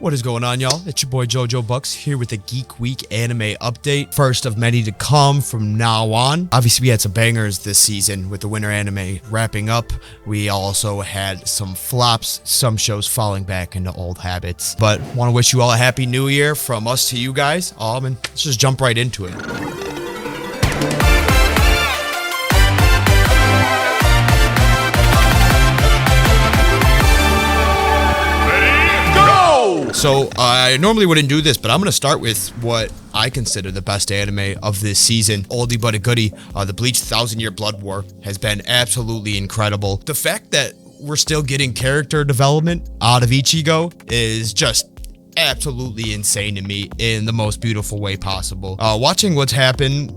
What is going on, y'all? It's your boy JoJo Bucks here with the Geek Week anime update. First of many to come from now on. Obviously, we had some bangers this season with the winter anime wrapping up. We also had some flops, some shows falling back into old habits. But want to wish you all a happy new year from us to you guys. And let's just jump right into it. So I normally wouldn't do this, but I'm going to start with what I consider the best anime of this season. Oldie but a goodie. The Bleach 1000-Year Blood War has been absolutely incredible. The fact that we're still getting character development out of Ichigo is just absolutely insane to me in the most beautiful way possible. Watching what's happening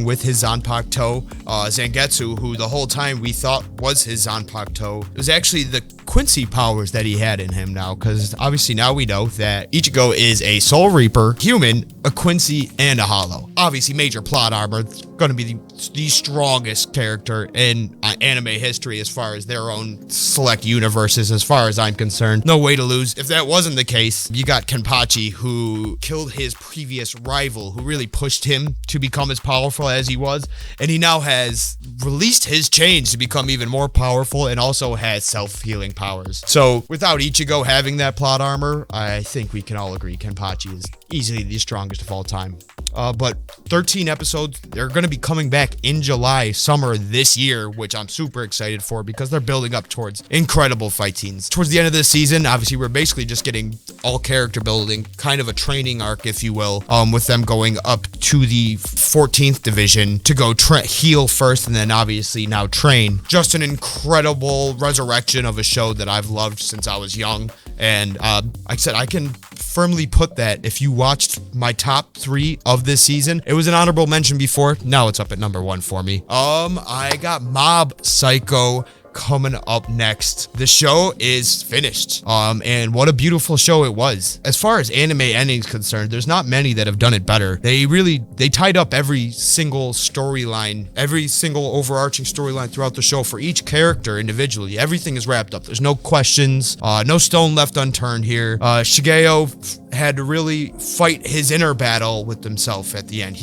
with his Zanpakuto, Zangetsu, who the whole time we thought was his Zanpakuto, it was actually the Quincy powers that he had in him now, because obviously now we know that Ichigo is a Soul Reaper, human, a Quincy, and a Hollow. Obviously major plot armor, going to be the strongest character in anime history as far as their own select universes, as far as I'm concerned. No way to lose. If that wasn't the case, you got Kenpachi, who killed his previous rival, who really pushed him to become as powerful as he was, and he now has released his chains to become even more powerful and also has self-healing powers. So without Ichigo having that plot armor, I think we can all agree Kenpachi is easily the strongest of all time. But 13 episodes, they're going to be coming back in July, summer this year, which I'm super excited for because they're building up towards incredible fight scenes. Towards the end of this season, obviously, we're basically just getting all character building, kind of a training arc, if you will, with them going up to the 14th division to go heal first and then obviously now train. Just an incredible resurrection of a show that I've loved since I was young. And like I said, I can firmly put that if you watched my top 3 of this season, it was an honorable mention before. Now it's up at number 1 for me. I got Mob Psycho coming up next. The show is finished. And what a beautiful show it was. As far as anime endings concerned, there's not many that have done it better. They tied up every single storyline, every single overarching storyline throughout the show for each character individually. Everything is wrapped up. There's no questions, no stone left unturned here. Shigeo had to really fight his inner battle with himself at the end.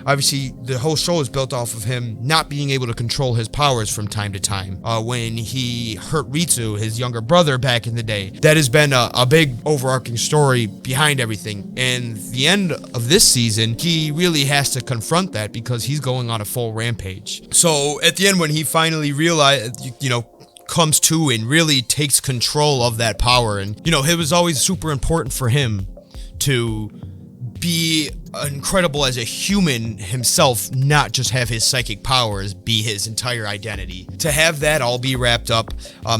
Obviously, the whole show is built off of him not being able to control his powers from time to time. When he hurt Ritsu, his younger brother, back in the day. That has been a big overarching story behind everything. And the end of this season, he really has to confront that because he's going on a full rampage. So at the end, when he finally realized, comes to and really takes control of that power, and it was always super important for him to be incredible as a human himself, not just have his psychic powers be his entire identity. To have that all be wrapped up,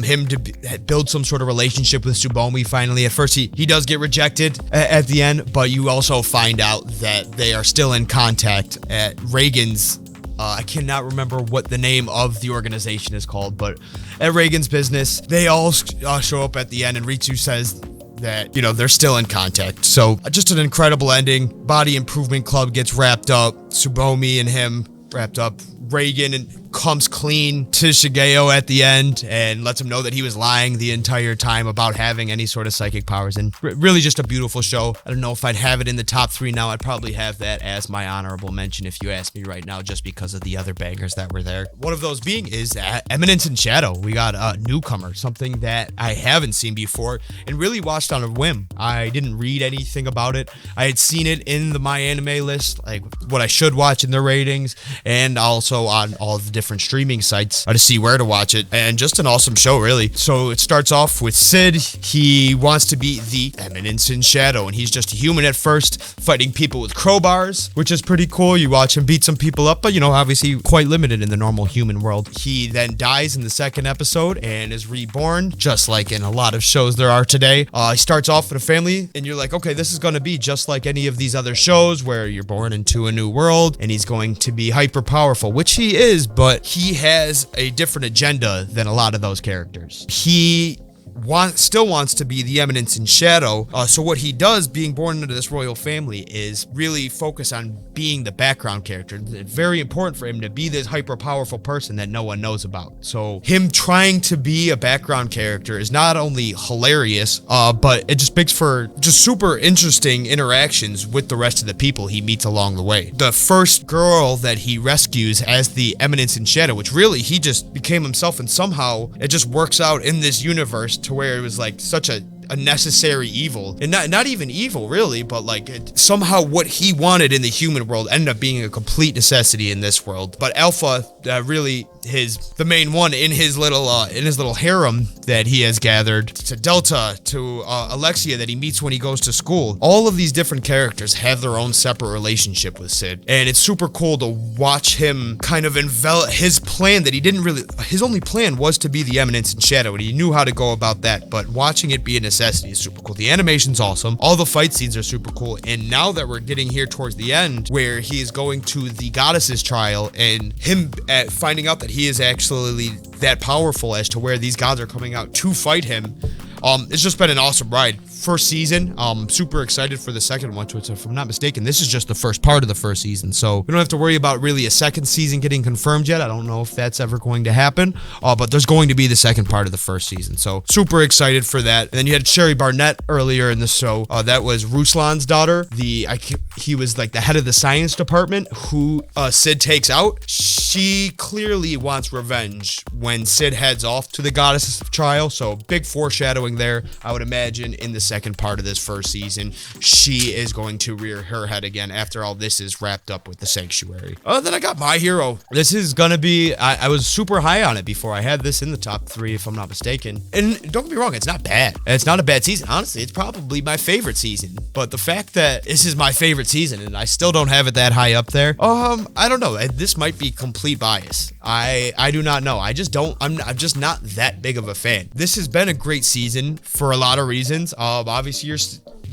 him to build some sort of relationship with Tsubomi finally. At first, he does get rejected at the end, but you also find out that they are still in contact at Reagan's I cannot remember what the name of the organization is called, but at Reagan's business, they all show up at the end, and Ritsu says that, they're still in contact. So just an incredible ending. Body Improvement Club gets wrapped up. Tsubomi and him wrapped up. Reagan comes clean to Shigeo at the end and lets him know that he was lying the entire time about having any sort of psychic powers. And really just a beautiful show. I don't know if I'd have it in the top 3 now. I'd probably have that as my honorable mention if you ask me right now, just because of the other bangers that were there. One of those being is Eminence in Shadow. We got a newcomer, something that I haven't seen before and really watched on a whim. I didn't read anything about it. I had seen it in the My Anime list, like what I should watch in the ratings, and also on all the different streaming sites to see where to watch it. And just an awesome show, really. So it starts off with Sid. He wants to be the Eminence in Shadow, and he's just a human at first, fighting people with crowbars, which is pretty cool. You watch him beat some people up, but obviously quite limited in the normal human world. He then dies in the 2nd episode and is reborn, just like in a lot of shows there are today. He starts off with a family, and you're like, okay, this is going to be just like any of these other shows where you're born into a new world, and he's going to be hyper powerful, which he is, but he has a different agenda than a lot of those characters. He still wants to be the Eminence in Shadow. So what he does, being born into this royal family, is really focus on being the background character. It's very important for him to be this hyper powerful person that no one knows about. So him trying to be a background character is not only hilarious, but it just makes for just super interesting interactions with the rest of the people he meets along the way. The first girl that he rescues as the Eminence in Shadow, which really he just became himself, and somehow it just works out in this universe to where it was like such a necessary evil, and not even evil really, but like somehow what he wanted in the human world ended up being a complete necessity in this world. But Alpha, really the main one in his little harem that he has gathered, to Delta, to Alexia that he meets when he goes to school. All of these different characters have their own separate relationship with Sid, and it's super cool to watch him kind of envelop his plan that his only plan was to be the Eminence in Shadow, and he knew how to go about that, but watching it be a necessity is super cool. The animation's awesome. All the fight scenes are super cool, and now that we're getting here towards the end where he is going to the goddess's trial, and him finding out that he is actually that powerful as to where these gods are coming out to fight him, it's just been an awesome ride. First season, super excited for the second one, which, if I'm not mistaken, this is just the first part of the first season, so we don't have to worry about really a second season getting confirmed yet. I don't know if that's ever going to happen, but there's going to be the second part of the first season, so super excited for that. And then you had Sherry Barnett earlier in the show. That was Ruslan's daughter. He was like the head of the science department who Sid takes out. She clearly wants revenge when Sid heads off to the goddess trial, so big foreshadowing there. I would imagine in the second part of this first season, she is going to rear her head again after all this is wrapped up with the sanctuary. Then I got My Hero. This is gonna be, I was super high on it before. I had this in the top 3, if I'm not mistaken. And don't get me wrong, it's not bad. It's not a bad season. Honestly, it's probably my favorite season. But the fact that this is my favorite season and I still don't have it that high up there, I don't know. This might be complete bias. I do not know. I'm just not that big of a fan. This has been a great season for a lot of reasons. Obviously,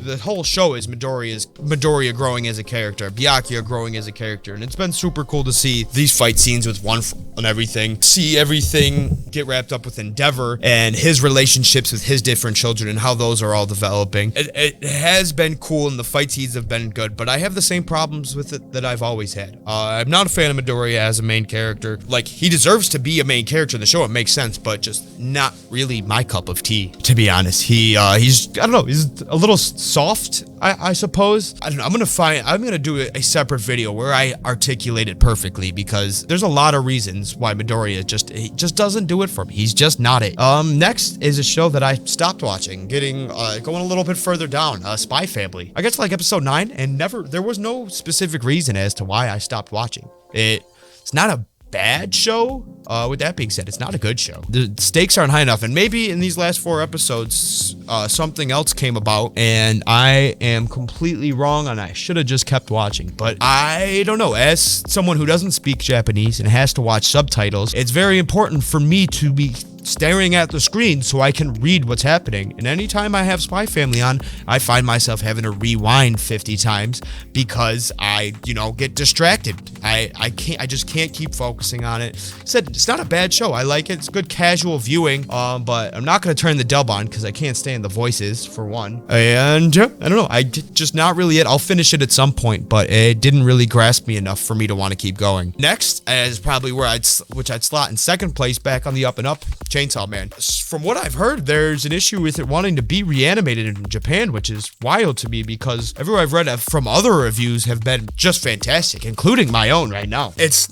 the whole show is Midoriya growing as a character, Byakuya growing as a character, and it's been super cool to see these fight scenes with one and everything, see everything get wrapped up with Endeavor and his relationships with his different children and how those are all developing. It has been cool and the fight scenes have been good, but I have the same problems with it that I've always had. I'm not a fan of Midoriya as a main character. Like, he deserves to be a main character in the show, it makes sense, but just not really my cup of tea, to be honest. He's I don't know, he's a little soft, I suppose. I don't know. I'm gonna do a separate video where I articulate it perfectly, because there's a lot of reasons why Midoriya just doesn't do it for me. He's just not it. Next is a show that I stopped watching, going a little bit further down, Spy Family. I guess like episode 9, and there was no specific reason as to why I stopped watching. It's not a bad show. With that being said, it's not a good show. The stakes aren't high enough, and maybe in these last 4 episodes, something else came about, and I am completely wrong, and I should have just kept watching. But I don't know. As someone who doesn't speak Japanese and has to watch subtitles, it's very important for me to be staring at the screen so I can read what's happening. And anytime I have Spy Family on, I find myself having to rewind 50 times because I, get distracted. I just can't keep focusing on it. It's not a bad show. I like it. It's good casual viewing. But I'm not going to turn the dub on because I can't stand the voices, for one. And yeah, I don't know. Just not really it. I'll finish it at some point, but it didn't really grasp me enough for me to want to keep going. Next is probably I'd slot in second place, back on the up and up, Chainsaw Man. From what I've heard, there's an issue with it wanting to be reanimated in Japan, which is wild to me because everywhere I've read from other reviews have been just fantastic, including my own right now. It's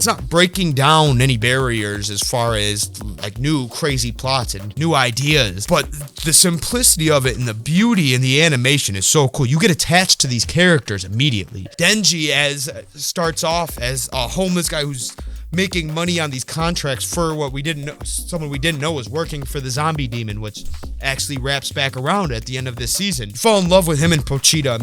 not breaking down any barriers as far as like new crazy plots and new ideas, but the simplicity of it and the beauty and the animation is so cool. You get attached to these characters immediately. Denji starts off as a homeless guy who's making money on these contracts for someone we didn't know was working for the zombie demon, which actually wraps back around at the end of this season. You fall in love with him and Pochita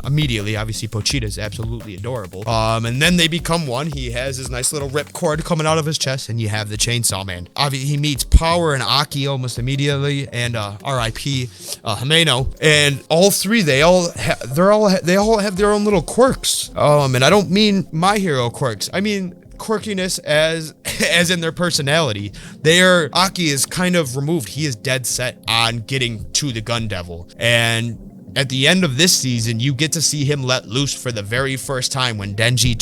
immediately. Obviously, Pochita is absolutely adorable. And then they become one. He has his nice little ripcord coming out of his chest, and you have the Chainsaw Man. Obviously, he meets Power and Aki almost immediately, and R.I.P. Himeno. And all three, they all have their own little quirks. And I don't mean My Hero quirks. I mean quirkiness as in their personality. Aki is kind of removed. He is dead set on getting to the Gun Devil. And at the end of this season, you get to see him let loose for the very first time when Denji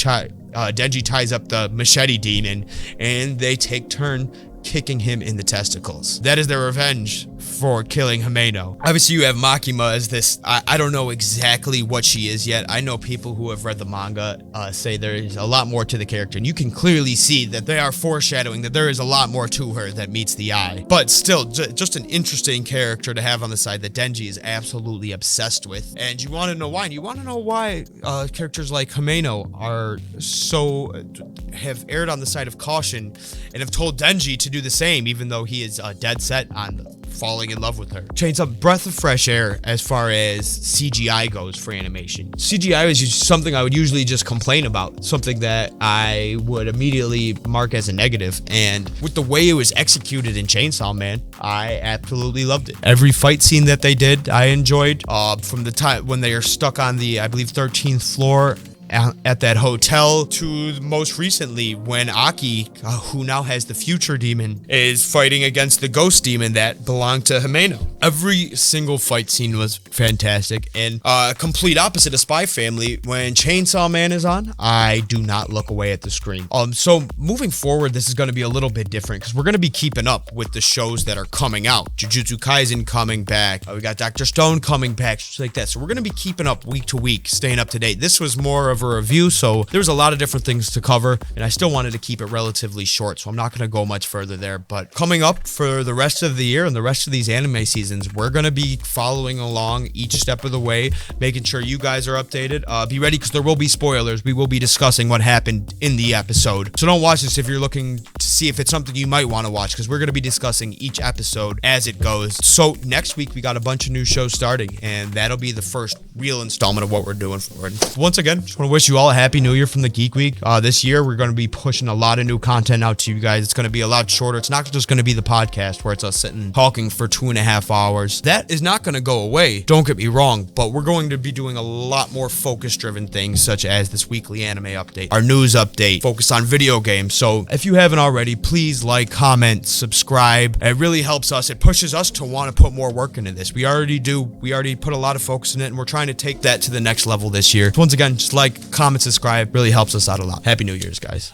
ties up the machete demon, and they take turn kicking him in the testicles. That is their revenge for killing Himeno. Obviously, you have Makima as this, I don't know exactly what she is yet. I know people who have read the manga say there is a lot more to the character, and you can clearly see that they are foreshadowing that there is a lot more to her that meets the eye. But still, just an interesting character to have on the side that Denji is absolutely obsessed with. And you want to know why? And you want to know why characters like Himeno have erred on the side of caution and have told Denji to do the same, even though he is dead set on falling in love with her. Change up breath of fresh air as far as CGI goes for animation. CGI is something I would usually just complain about, something that I would immediately mark as a negative, and with the way it was executed in Chainsaw Man, I absolutely loved it. Every fight scene that they did, I enjoyed. From the time when they are stuck on the, I believe, 13th floor at that hotel, to most recently when Aki, who now has the future demon, is fighting against the ghost demon that belonged to Himeno. Every single fight scene was fantastic, and complete opposite of Spy Family, when Chainsaw Man is on, I do not look away at the screen. So moving forward, this is going to be a little bit different because we're going to be keeping up with the shows that are coming out. Jujutsu Kaisen coming back, we got Dr. Stone coming back, just like that. So we're going to be keeping up week to week, staying up to date. This was more of a review, so there's a lot of different things to cover, and I still wanted to keep it relatively short, so I'm not going to go much further there. But coming up for the rest of the year and the rest of these anime seasons, we're going to be following along each step of the way, making sure you guys are updated. Be ready, because there will be spoilers. We will be discussing what happened in the episode, so don't watch this if you're looking to see if it's something you might want to watch, because we're going to be discussing each episode as it goes. So next week we got a bunch of new shows starting, and that'll be the first real installment of what we're doing forward. Once again, just want to wish you all a happy new year from the Geek Week. This year we're going to be pushing a lot of new content out to you guys. It's going to be a lot shorter. It's not just going to be the podcast where it's us sitting talking for 2.5 hours. That is not going to go away, don't get me wrong, but we're going to be doing a lot more focus driven things, such as this weekly anime update, our news update, focus on video games. So if you haven't already, please like, comment, subscribe. It really helps us. It pushes us to want to put more work into this. We already put a lot of focus in it, and we're trying to take that to the next level this year. So once again, just like, comment, subscribe, really helps us out a lot. Happy New Year's, guys.